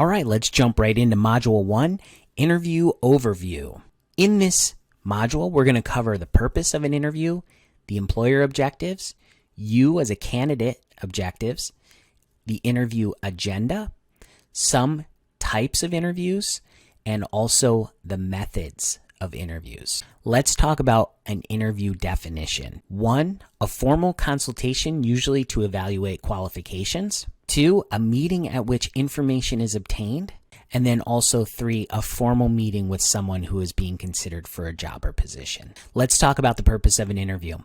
All right, let's jump right into Module 1, Interview Overview. In this module, we're going to cover the purpose of an interview, the employer objectives, you as a candidate objectives, the interview agenda, some types of interviews, and also the methods of interviews. Let's talk about an interview definition. 1, a formal consultation, usually to evaluate qualifications. 2, a meeting at which information is obtained. And then also 3, a formal meeting with someone who is being considered for a job or position. Let's talk about the purpose of an interview.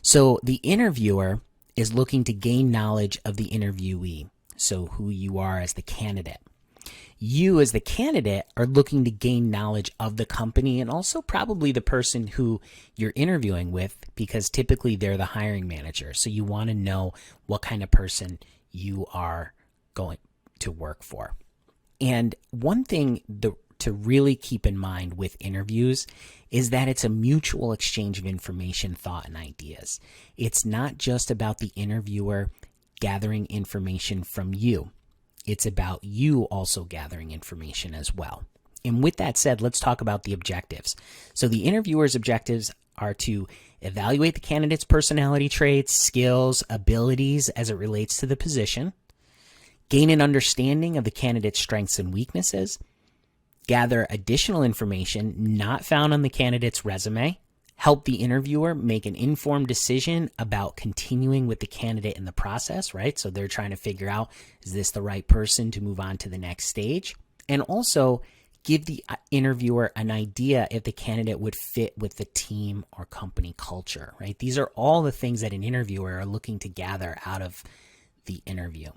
So the interviewer is looking to gain knowledge of the interviewee, so who you are as the candidate. You as the candidate are looking to gain knowledge of the company and also probably the person who you're interviewing with, because typically they're the hiring manager. So you want to know what kind of person you are going to work for. And one thing to really keep in mind with interviews is that it's a mutual exchange of information, thought, and ideas. It's not just about the interviewer gathering information from you. It's about you also gathering information as well. And with that said, let's talk about the objectives. So the interviewer's objectives are to evaluate the candidate's personality traits, skills, abilities as it relates to the position, gain an understanding of the candidate's strengths and weaknesses, gather additional information not found on the candidate's resume, help the interviewer make an informed decision about continuing with the candidate in the process, right? So they're trying to figure out, is this the right person to move on to the next stage? And also give the interviewer an idea if the candidate would fit with the team or company culture, right? These are all the things that an interviewer are looking to gather out of the interview.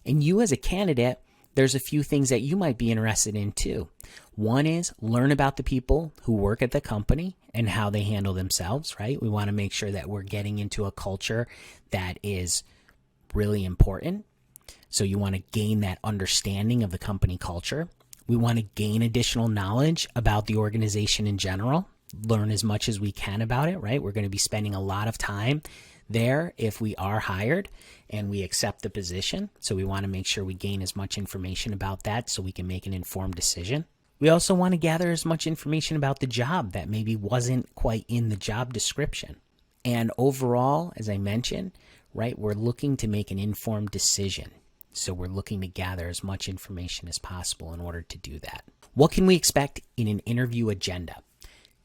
And you as a candidate, there's a few things that you might be interested in too. One is learn about the people who work at the company and how they handle themselves, right? We want to make sure that we're getting into a culture that is really important. So you want to gain that understanding of the company culture. We want to gain additional knowledge about the organization in general, learn as much as we can about it, right? We're going to be spending a lot of time there if we are hired and we accept the position. So we want to make sure we gain as much information about that so we can make an informed decision. We also want to gather as much information about the job that maybe wasn't quite in the job description. And overall, as I mentioned, right, we're looking to make an informed decision. So we're looking to gather as much information as possible in order to do that. What can we expect in an interview agenda?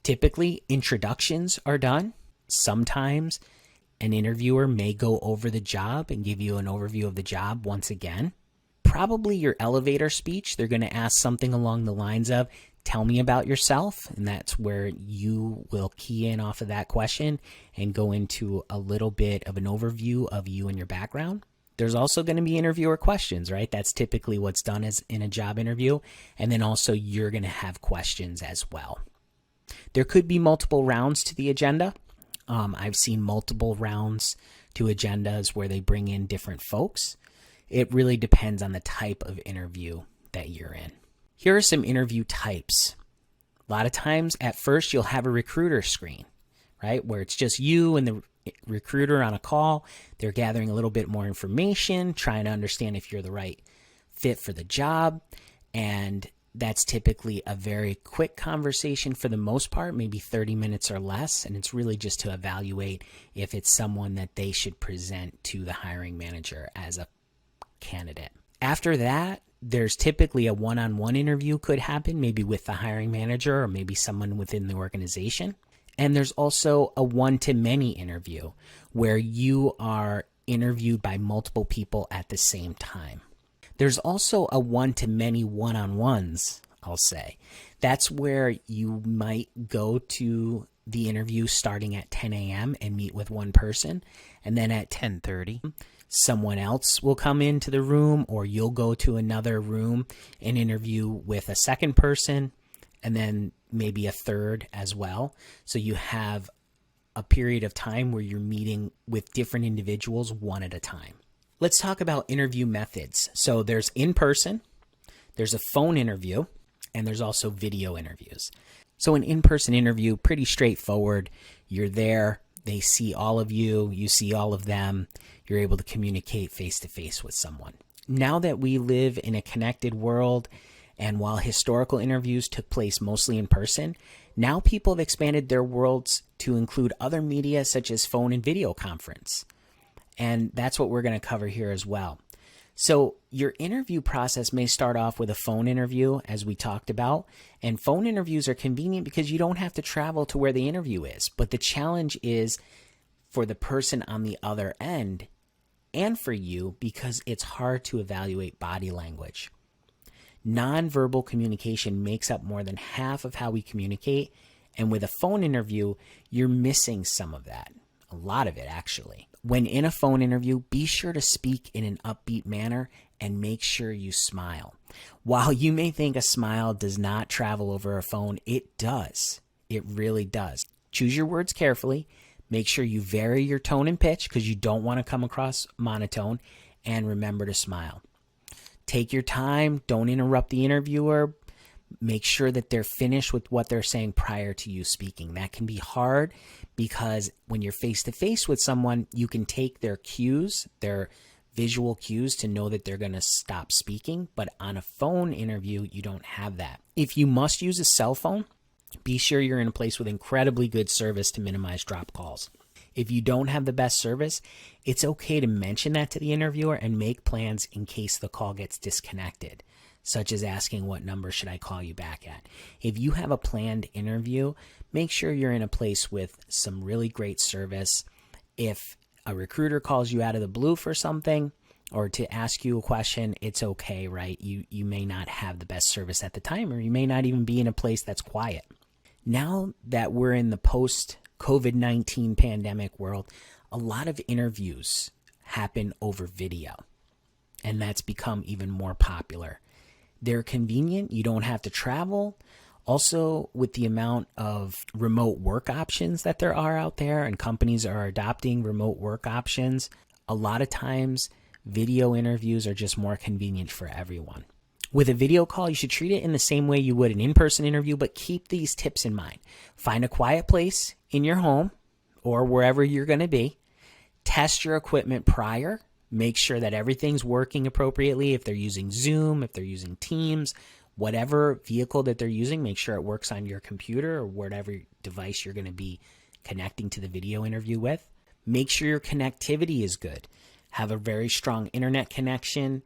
Typically, introductions are done. Sometimes an interviewer may go over the job and give you an overview of the job once again. Probably your elevator speech, they're going to ask something along the lines of, tell me about yourself. And that's where you will key in off of that question and go into a little bit of an overview of you and your background. There's also going to be interviewer questions, right? That's typically what's done as in a job interview. And then also you're going to have questions as well. There could be multiple rounds to the agenda. I've seen multiple rounds to agendas where they bring in different folks. It really depends on the type of interview that you're in. Here are some interview types. A lot of times at first you'll have a recruiter screen, right? Where it's just you and the recruiter on a call. They're gathering a little bit more information, trying to understand if you're the right fit for the job. And that's typically a very quick conversation for the most part, maybe 30 minutes or less. And it's really just to evaluate if it's someone that they should present to the hiring manager as a candidate. After that, there's typically a one-on-one interview could happen, maybe with the hiring manager or maybe someone within the organization. And there's also a one-to-many interview where you are interviewed by multiple people at the same time. There's also a one-to-many one-on-ones, I'll say. That's where you might go to the interview starting at 10 a.m. and meet with one person. And then at 10:30, someone else will come into the room, or you'll go to another room and interview with a second person and then maybe a third as well. So you have a period of time where you're meeting with different individuals one at a time. Let's talk about interview methods. So there's in-person, there's a phone interview, and there's also video interviews. So an in-person interview, pretty straightforward. You're there, they see all of you, you see all of them, you're able to communicate face-to-face with someone. Now that we live in a connected world, and while historical interviews took place mostly in person, now people have expanded their worlds to include other media such as phone and video conference. And that's what we're going to cover here as well. So your interview process may start off with a phone interview, as we talked about. And phone interviews are convenient because you don't have to travel to where the interview is. But the challenge is for the person on the other end and for you, because it's hard to evaluate body language. Nonverbal communication makes up more than half of how we communicate. And with a phone interview, you're missing some of that. A lot of it, actually. When in a phone interview, be sure to speak in an upbeat manner and make sure you smile. While you may think a smile does not travel over a phone, it does. It really does. Choose your words carefully. Make sure you vary your tone and pitch because you don't want to come across monotone. And remember to smile. Take your time. Don't interrupt the interviewer. Make sure that they're finished with what they're saying prior to you speaking. That can be hard because when you're face to face with someone, you can take their cues, their visual cues to know that they're going to stop speaking. But on a phone interview, you don't have that. If you must use a cell phone, be sure you're in a place with incredibly good service to minimize drop calls. If you don't have the best service, it's okay to mention that to the interviewer and make plans in case the call gets disconnected, such as asking what number should I call you back at. If you have a planned interview, make sure you're in a place with some really great service. If a recruiter calls you out of the blue for something or to ask you a question, it's okay, right? You may not have the best service at the time, or you may not even be in a place that's quiet. Now that we're in the post-COVID-19 pandemic world, a lot of interviews happen over video, and that's become even more popular. They're convenient. You don't have to travel. Also, with the amount of remote work options that there are out there, and companies are adopting remote work options, a lot of times video interviews are just more convenient for everyone. With a video call, you should treat it in the same way you would an in-person interview, but keep these tips in mind. Find a quiet place in your home or wherever you're going to be. Test your equipment prior. Make sure that everything's working appropriately. If they're using Zoom, if they're using Teams, whatever vehicle that they're using, make sure it works on your computer or whatever device you're going to be connecting to the video interview with. Make sure your connectivity is good. Have a very strong internet connection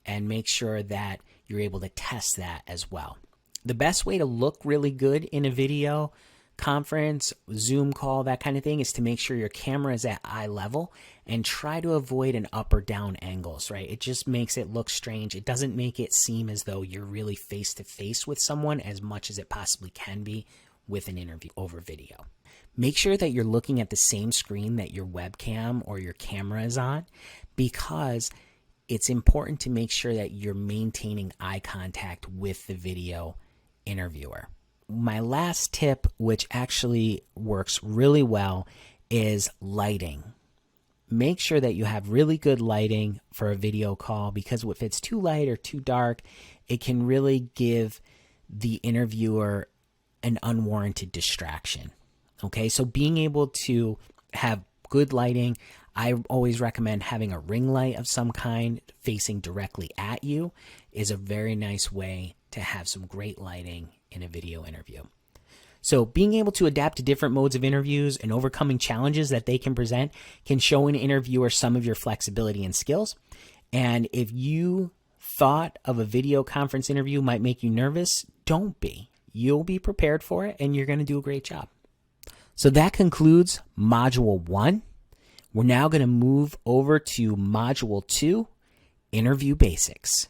and make sure that you're able to test that as well. The best way to look really good in a video conference, Zoom call, that kind of thing, is to make sure your camera is at eye level and try to avoid an up or down angles, right? It just makes it look strange. It doesn't make it seem as though you're really face to face with someone as much as it possibly can be with an interview over video. Make sure that you're looking at the same screen that your webcam or your camera is on, because it's important to make sure that you're maintaining eye contact with the video interviewer. My last tip, which actually works really well, is lighting. Make sure that you have really good lighting for a video call, because if it's too light or too dark, it can really give the interviewer an unwarranted distraction. Okay, so being able to have good lighting, I always recommend having a ring light of some kind facing directly at you is a very nice way to have some great lighting in a video interview. So being able to adapt to different modes of interviews and overcoming challenges that they can present can show an interviewer some of your flexibility and skills. And if you thought of a video conference interview might make you nervous, don't be. You'll be prepared for it and you're going to do a great job. So that concludes Module 1. We're now going to move over to Module 2, Interview Basics.